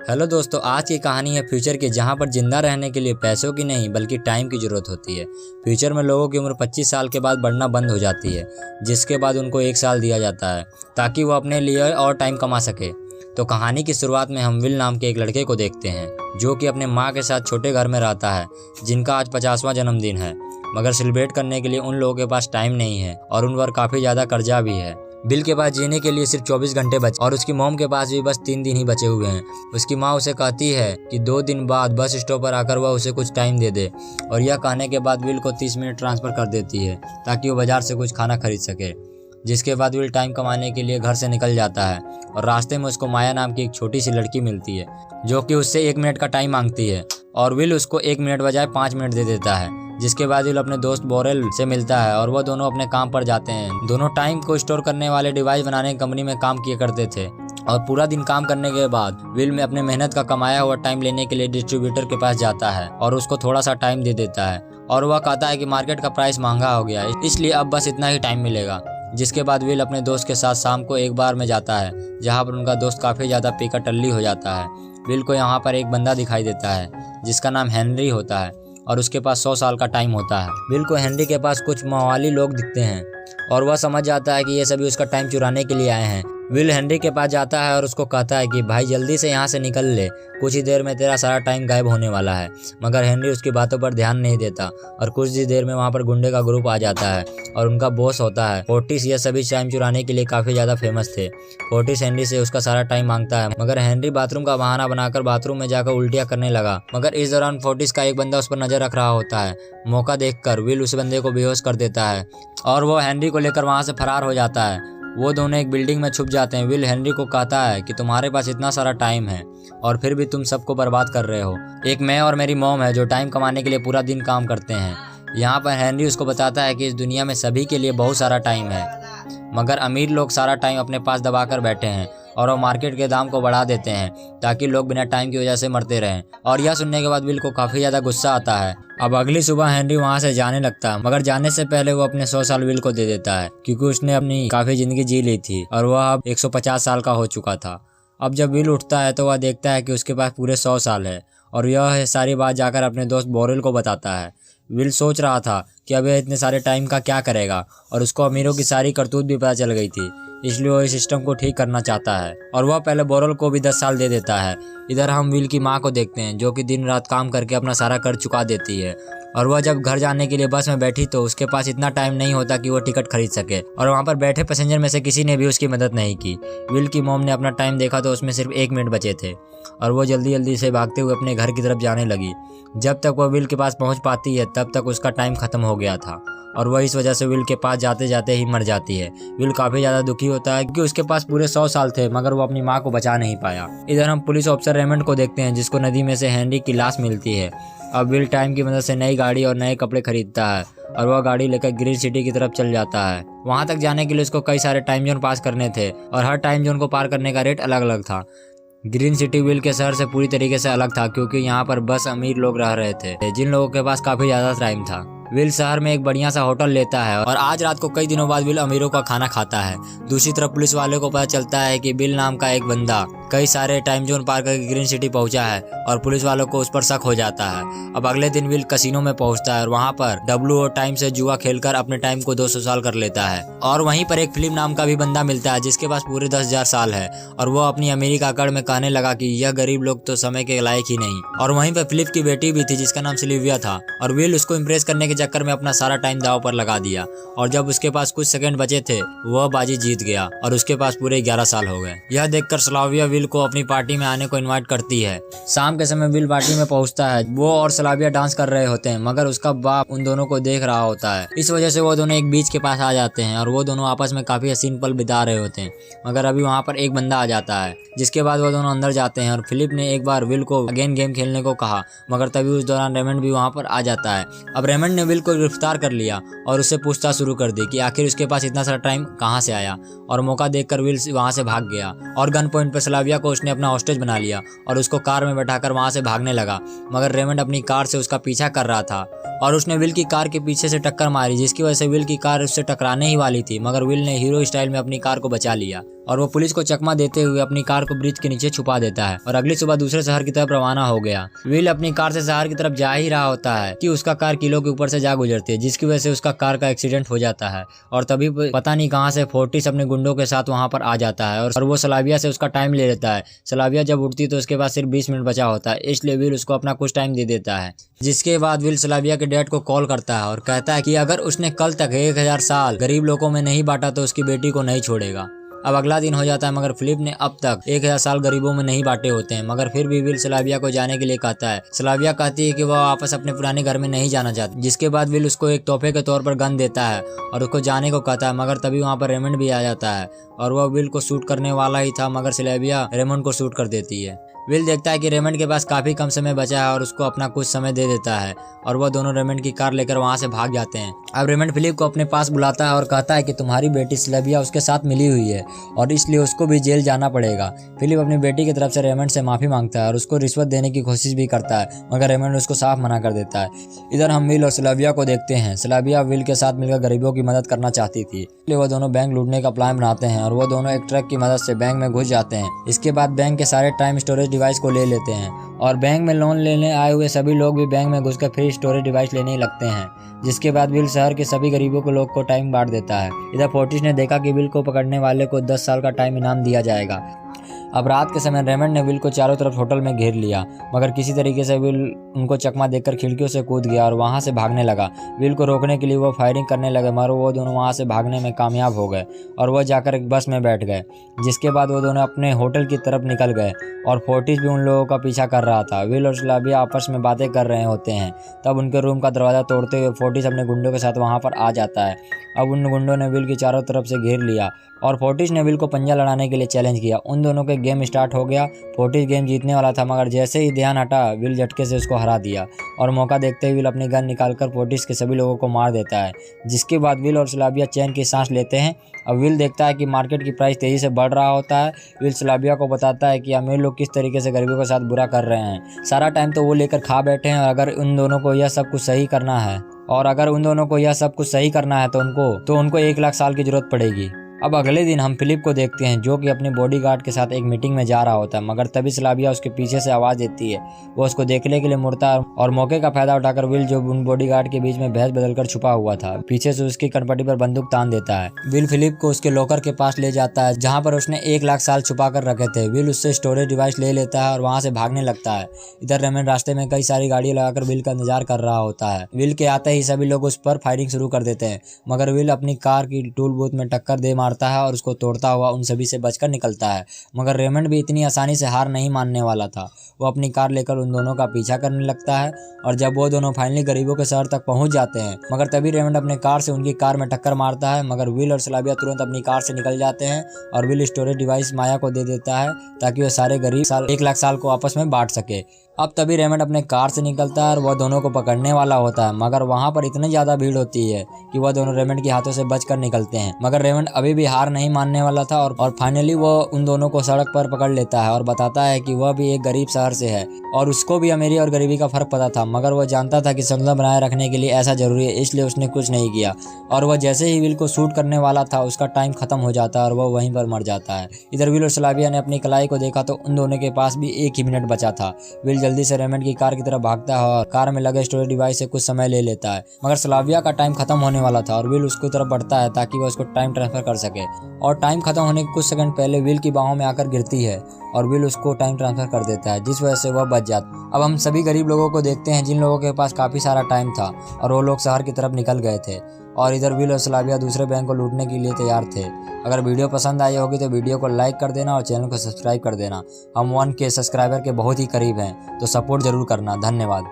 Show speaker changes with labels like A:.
A: Hello दोस्तों, आज की कहानी है फ्यूचर की, जहां पर जिंदा रहने के लिए पैसों की नहीं बल्कि टाइम की ज़रूरत होती है। फ्यूचर में लोगों की उम्र 25 साल के बाद बढ़ना बंद हो जाती है, जिसके बाद उनको 1 साल दिया जाता है ताकि वो अपने लिए और टाइम कमा सके। तो कहानी की शुरुआत में हम विल नाम के एक लड़के को देखते हैं, जो कि अपने माँ के साथ छोटे घर में रहता है, जिनका आज 50वां जन्मदिन है। मगर सेलिब्रेट करने के लिए उन लोगों के पास टाइम नहीं है और उन पर काफ़ी ज़्यादा कर्जा भी है। बिल के पास जीने के लिए सिर्फ 24 घंटे बचे और उसकी मॉम के पास भी बस 3 दिन ही बचे हुए हैं। उसकी माँ उसे कहती है कि 2 दिन बाद बस स्टॉप पर आकर वह उसे कुछ टाइम दे दे, और यह कहने के बाद विल को 30 मिनट ट्रांसफ़र कर देती है ताकि वो बाजार से कुछ खाना खरीद सके। जिसके बाद विल टाइम कमाने के लिए घर से निकल जाता है और रास्ते में उसको माया नाम की एक छोटी सी लड़की मिलती है, जो कि उससे 1 मिनट का टाइम मांगती है, और विल उसको 1 मिनट बजाय 5 मिनट दे देता है। जिसके बाद विल अपने दोस्त बोरेल से मिलता है और वह दोनों अपने काम पर जाते हैं। दोनों टाइम को स्टोर करने वाले डिवाइस बनाने की कंपनी में काम किया करते थे, और पूरा दिन काम करने के बाद विल में अपने मेहनत का कमाया हुआ टाइम लेने के लिए डिस्ट्रीब्यूटर के पास जाता है और उसको थोड़ा सा टाइम दे देता है, और वह कहता है कि मार्केट का प्राइस महंगा हो गया है, इसलिए अब बस इतना ही टाइम मिलेगा। जिसके बाद विल अपने दोस्त के साथ शाम को एक बार में जाता है, जहाँ पर उनका दोस्त काफ़ी ज़्यादा पीका टल्ली हो जाता है। विल को यहाँ पर एक बंदा दिखाई देता है जिसका नाम हेनरी होता है, और उसके पास 100 साल का टाइम होता है। विल को हेनरी के पास कुछ मवाली लोग दिखते हैं और वह समझ जाता है कि ये सभी उसका टाइम चुराने के लिए आए हैं। विल हेनरी के पास जाता है और उसको कहता है कि भाई जल्दी से यहाँ से निकल ले, कुछ ही देर में तेरा सारा टाइम गायब होने वाला है। मगर हेनरी उसकी बातों पर ध्यान नहीं देता और कुछ ही देर में वहाँ पर गुंडे का ग्रुप आ जाता है और उनका बॉस होता है फोर्टिस। ये सभी टाइम चुराने के लिए काफ़ी ज़्यादा फेमस थे। फोर्टिस हेनरी से उसका सारा टाइम मांगता है, मगर हेनरी बाथरूम का बहाना बनाकर बाथरूम में जाकर उल्टियाँ करने लगा। मगर इस दौरान फोर्टिस का एक बंदा उस पर नजर रख रहा होता है। मौका देखकर विल उस बंदे को बेहोश कर देता है और वो हेनरी को लेकर वहाँ से फरार हो जाता है। वो दोनों एक बिल्डिंग में छुप जाते हैं। विल हेनरी को कहता है कि तुम्हारे पास इतना सारा टाइम है और फिर भी तुम सबको बर्बाद कर रहे हो। एक मैं और मेरी मॉम है जो टाइम कमाने के लिए पूरा दिन काम करते हैं। यहाँ पर हेनरी उसको बताता है कि इस दुनिया में सभी के लिए बहुत सारा टाइम है, मगर अमीर लोग सारा टाइम अपने पास दबा कर बैठे हैं और वो मार्केट के दाम को बढ़ा देते हैं ताकि लोग बिना टाइम की वजह से मरते रहें। और यह सुनने के बाद विल को काफ़ी ज़्यादा गुस्सा आता है। अब अगली सुबह हेनरी वहाँ से जाने लगता है, मगर जाने से पहले वो अपने 100 साल विल को दे देता है, क्योंकि उसने अपनी काफ़ी ज़िंदगी जी ली थी और वह अब 150 साल का हो चुका था। अब जब विल उठता है तो वह देखता है कि उसके पास पूरे 100 साल है, और यह सारी बात जाकर अपने दोस्त बोरेल को बताता है। विल सोच रहा था कि अब यह इतने सारे टाइम का क्या करेगा, और उसको अमीरों की सारी करतूत भी पता चल गई थी, इसलिए वो इस सिस्टम को ठीक करना चाहता है और वह पहले बोरेल को भी 10 साल दे देता है। इधर हम विल की माँ को देखते हैं, जो कि दिन रात काम करके अपना सारा कर्ज चुका देती है, और वह जब घर जाने के लिए बस में बैठी तो उसके पास इतना टाइम नहीं होता कि वो टिकट खरीद सके, और वहाँ पर बैठे पैसेंजर में से किसी ने भी उसकी मदद नहीं की। विल की मॉम ने अपना टाइम देखा तो उसमें सिर्फ 1 मिनट बचे थे, और वो जल्दी जल्दी से भागते हुए अपने घर की तरफ जाने लगी। जब तक वह विल के पास पहुँच पाती है तब तक उसका टाइम खत्म हो गया था, और वह इस वजह से विल के पास जाते जाते ही मर जाती है। विल काफ़ी ज़्यादा दुखी होता है क्योंकि उसके पास पूरे 100 साल थे, मगर वो अपनी माँ को बचा नहीं पाया। इधर हम पुलिस ऑफिसर रेमंड को देखते हैं, जिसको नदी में से हेनरी की लाश मिलती है। अब विल टाइम की मदद से नई गाड़ी और नए कपड़े खरीदता है और वह गाड़ी लेकर ग्रीन सिटी की तरफ चल जाता है। वहाँ तक जाने के लिए उसको कई सारे टाइम जोन पास करने थे, और हर टाइम जोन को पार करने का रेट अलग अलग था। ग्रीन सिटी विल के शहर से पूरी तरीके से अलग था, क्योंकि यहाँ पर बस अमीर लोग रह रहे थे, जिन लोगों के पास काफ़ी ज़्यादा टाइम था। विल शहर में एक बढ़िया सा होटल लेता है और आज रात को कई दिनों बाद विल अमीरों का खाना खाता है। दूसरी तरफ पुलिस वाले को पता चलता है कि बिल नाम का एक बंदा कई सारे टाइम जोन पार करके ग्रीन सिटी पहुंचा है, और पुलिस वालों को उस पर शक हो जाता है। अब अगले दिन विल कसिनो में पहुंचता है और वहां पर WO टाइम से जुआ खेलकर अपने टाइम को 200 साल कर लेता है। और वहीं पर एक फिल्म नाम का भी बंदा मिलता है जिसके पास पूरे 10,000 साल है, और वो अपनी अमीरी का आकड़ में कहने लगा कि यह गरीब लोग तो समय के लायक ही नहीं। और वहीं पर फिलिप की बेटी भी थी जिसका नाम सिल्विया था, और विल उसको इम्प्रेस करने के चक्कर में अपना सारा टाइम दांव पर लगा दिया, और जब उसके पास कुछ सेकंड बचे थे वह बाजी जीत गया और उसके पास पूरे 11 साल हो गए। यह देखकर स्लाविया विल को अपनी पार्टी में आने को इनवाइट करती है। शाम के समय विल पार्टी में पहुंचता है। वो और स्लाविया डांस कर रहे होते हैं, मगर उसका बाप उन दोनों को देख रहा होता है। इस वजह से वो दोनों एक बीच के पास आ जाते हैं और वो दोनों आपस में काफी हसीन पल बिता रहे होते हैं। मगर अभी वहाँ पर एक बंदा आ जाता है, जिसके बाद वो दोनों अंदर जाते हैं, और फिलिप ने एक बार विल को अगेन गेम खेलने को कहा, मगर तभी उस दौरान रेमंड भी वहाँ पर आ जाता है। अब रेमंड ने विल को गिरफ्तार कर लिया और उससे पूछताछ शुरू कर दी कि आखिर उसके पास इतना सारा टाइम कहाँ से आया, और मौका देखकर विल वहाँ से भाग गया और गन पॉइंट पर स्लाविया को उसने अपना हॉस्टेज बना लिया और उसको कार में बैठाकर वहाँ से भागने लगा। मगर रेमंड अपनी कार से उसका पीछा कर रहा था और उसने विल की कार के पीछे से टक्कर मारी, जिसकी वजह से विल की कार उससे टकराने ही वाली थी, मगर विल ने हीरो स्टाइल में अपनी कार को बचा लिया और वो पुलिस को चकमा देते हुए अपनी कार को ब्रिज के नीचे छुपा देता है और अगली सुबह दूसरे शहर की तरफ रवाना हो गया। विल अपनी कार से शहर की तरफ जा ही रहा होता है कि उसका कार किलो के ऊपर से जा गुजरती है, जिसकी वजह से उसका कार का एक्सीडेंट हो जाता है। और तभी पता नहीं कहां से फोर्टिस अपने गुंडों के साथ वहां पर आ जाता है और वो सलाविया से उसका टाइम ले लेता है। सलाविया जब उठती तो उसके पास सिर्फ 20 मिनट बचा होता है, इसलिए विल उसको अपना कुछ टाइम दे देता है। जिसके बाद विल सलाविया के डैड को कॉल करता है और कहता है कि अगर उसने कल तक 1000 साल गरीब लोगों में नहीं बांटा तो उसकी बेटी को नहीं छोड़ेगा। अब अगला दिन हो जाता है, मगर फिलिप ने अब तक 1000 साल गरीबों में नहीं बांटे होते हैं, मगर फिर भी विल सलाविया को जाने के लिए कहता है। सलाविया कहती है कि वह वापस अपने पुराने घर में नहीं जाना चाहती, जिसके बाद विल उसको एक तोहफे के तौर पर गन देता है और उसको जाने को कहता है। मगर तभी वहाँ पर रेमंड भी आ जाता है और वह विल को शूट करने वाला ही था, मगर सलाविया रेमंड को शूट कर देती है। विल देखता है कि रेमंड के पास काफी कम समय बचा है और उसको अपना कुछ समय दे देता है और वह दोनों रेमंड की कार लेकर वहां से भाग जाते हैं। अब रेमंड फिलिप को अपने पास बुलाता है और कहता है कि तुम्हारी बेटी सलाविया उसके साथ मिली हुई है और इसलिए उसको भी जेल जाना पड़ेगा। फिलिप अपनी बेटी की तरफ से रेमंड से माफी मांगता है और उसको रिश्वत देने की कोशिश भी करता है, मगर रेमंड उसको साफ मना कर देता है। इधर हम विल और सलाविया को देखते हैं। सलाविया विल के साथ मिलकर गरीबों की मदद करना चाहती थी, इसलिए वह दोनों बैंक लूटने का प्लान बनाते हैं और वो दोनों एक ट्रक की मदद से बैंक में घुस जाते हैं। इसके बाद बैंक के सारे टाइम स्टोरेज डिवाइस को ले लेते हैं और बैंक में लोन लेने आए हुए सभी लोग भी बैंक में घुसकर फिर स्टोरेज डिवाइस लेने लगते हैं। जिसके बाद विल शहर के सभी गरीबों को लोग को टाइम बांट देता है। इधर फोर्टिस ने देखा कि विल को पकड़ने वाले को 10 साल का टाइम इनाम दिया जाएगा। अब रात के समय रेमंड ने विल को चारों तरफ होटल में घेर लिया, मगर किसी तरीके से विल उनको चकमा देकर खिड़कियों से कूद गया और वहां से भागने लगा। विल को रोकने के लिए वो फायरिंग करने लगे, मगर वो दोनों वहां से भागने में कामयाब हो गए और वह जाकर एक बस में बैठ गए। जिसके बाद वो दोनों अपने होटल की तरफ निकल गए और फोर्टिस भी उन लोगों का पीछा कर रहा था। विल और सलाविया आपस में बातें कर रहे होते हैं, तब उनके रूम का दरवाजा तोड़ते हुए फोर्टिस अपने गुंडों के साथ वहां पर आ जाता है। अब उन गुंडों ने विल की चारों तरफ से घेर लिया और फोर्टिस ने विल को पंजा लड़ाने के लिए चैलेंज किया। उन दोनों के गेम स्टार्ट हो गया। फोर्टिस गेम जीतने वाला था, मगर जैसे ही ध्यान हटा विल झटके से उसको हरा दिया और मौका देखते हुए विल अपनी गन निकालकर फोर्टिस के सभी लोगों को मार देता है। जिसके बाद विल और सलाविया चैन की सांस लेते हैं। अब विल देखता है कि मार्केट की प्राइस तेजी से बढ़ रहा होता है। विल सलाविया को बताता है कि अमीर लोग किस तरीके से गरीबों के साथ बुरा कर रहे हैं। सारा टाइम तो वो लेकर खा बैठे हैं और अगर उन दोनों को यह सब कुछ सही करना है तो उनको 1 लाख साल की जरूरत पड़ेगी। अब अगले दिन हम फिलिप को देखते हैं, जो कि अपने बॉडीगार्ड के साथ एक मीटिंग में जा रहा होता है, मगर तभी सलाविया उसके पीछे से आवाज देती है। वो उसको देखने के लिए मुड़ता है और मौके का फायदा उठाकर विल, जो उन बॉडीगार्ड के बीच में भैंस बदलकर छुपा हुआ था, पीछे से उसकी कनपट्टी पर बंदूक तान देता है। विल फिलिप को उसके लॉकर के पास ले जाता है, जहाँ पर उसने 1 लाख साल छुपा कर रखे थे। विल उससे स्टोरेज डिवाइस ले लेता है और वहाँ से भागने लगता है। इधर रेमंड रास्ते में कई सारी गाड़ियां लगाकर विल का इंतजार कर रहा होता है। विल के आते ही सभी लोग उस पर फायरिंग शुरू कर देते हैं, मगर विल अपनी कार की टूल बूथ में टक्कर दे मारता है और उसको तोड़ता हुआ उन सभी से बचकर निकलता है। मगर रेमंड भी इतनी आसानी से हार नहीं मानने वाला था। वो अपनी कार लेकर उन दोनों का पीछा करने लगता है और जब वो दोनों फाइनली गरीबों के शहर तक पहुंच जाते हैं, मगर तभी रेमंड अपने कार से उनकी कार में टक्कर मारता है। मगर विल और सलाविया तुरंत अपनी कार से निकल जाते हैं और विल स्टोरेज डिवाइस माया को दे देता है ताकि वो सारे गरीब 1 लाख साल को आपस में बांट सके। अब तभी रेमंड अपने कार से निकलता है और वह दोनों को पकड़ने वाला होता है, मगर वहां पर इतनी ज्यादा भीड़ होती है कि वह दोनों रेमंड के हाथों से बचकर निकलते हैं। मगर रेमंड अभी भी हार नहीं मानने वाला था और फाइनली वो उन दोनों को सड़क पर पकड़ लेता है और बताता है कि वह भी एक गरीब शहर से है और उसको भी अमीरी और गरीबी का फर्क पता था, मगर वह जानता था कि संतुलन बनाए रखने के लिए ऐसा जरूरी है, इसलिए उसने कुछ नहीं किया। और वह जैसे ही विल को शूट करने वाला था, उसका टाइम खत्म हो जाता है और वह वहीं पर मर जाता है। इधर विल और सलाविया ने अपनी कलाई को देखा तो उन दोनों के पास भी 1 ही मिनट बचा था। विल जल्दी से रेमंड की कार की तरफ भागता है और कार में लगे स्टोरेज डिवाइस से कुछ समय ले लेता है, मगर सलाविया का टाइम खत्म होने वाला था और विल उसकी तरफ बढ़ता है ताकि वह उसको टाइम ट्रांसफर कर सके। और टाइम खत्म होने के कुछ सेकंड पहले विल की बाहों में आकर गिरती है और विल उसको टाइम ट्रांसफर कर देता है, जिस वजह से वह बच जाता। अब हम सभी गरीब लोगों को देखते हैं जिन लोगों के पास काफी सारा टाइम था और वो लोग शहर की तरफ निकल गए थे और इधर विल और सलाविया दूसरे बैंक को लूटने के लिए तैयार थे। अगर वीडियो पसंद आई होगी तो वीडियो को लाइक कर देना और चैनल को सब्सक्राइब कर देना। हम 1K सब्सक्राइबर के बहुत ही करीब हैं, तो सपोर्ट जरूर करना। धन्यवाद।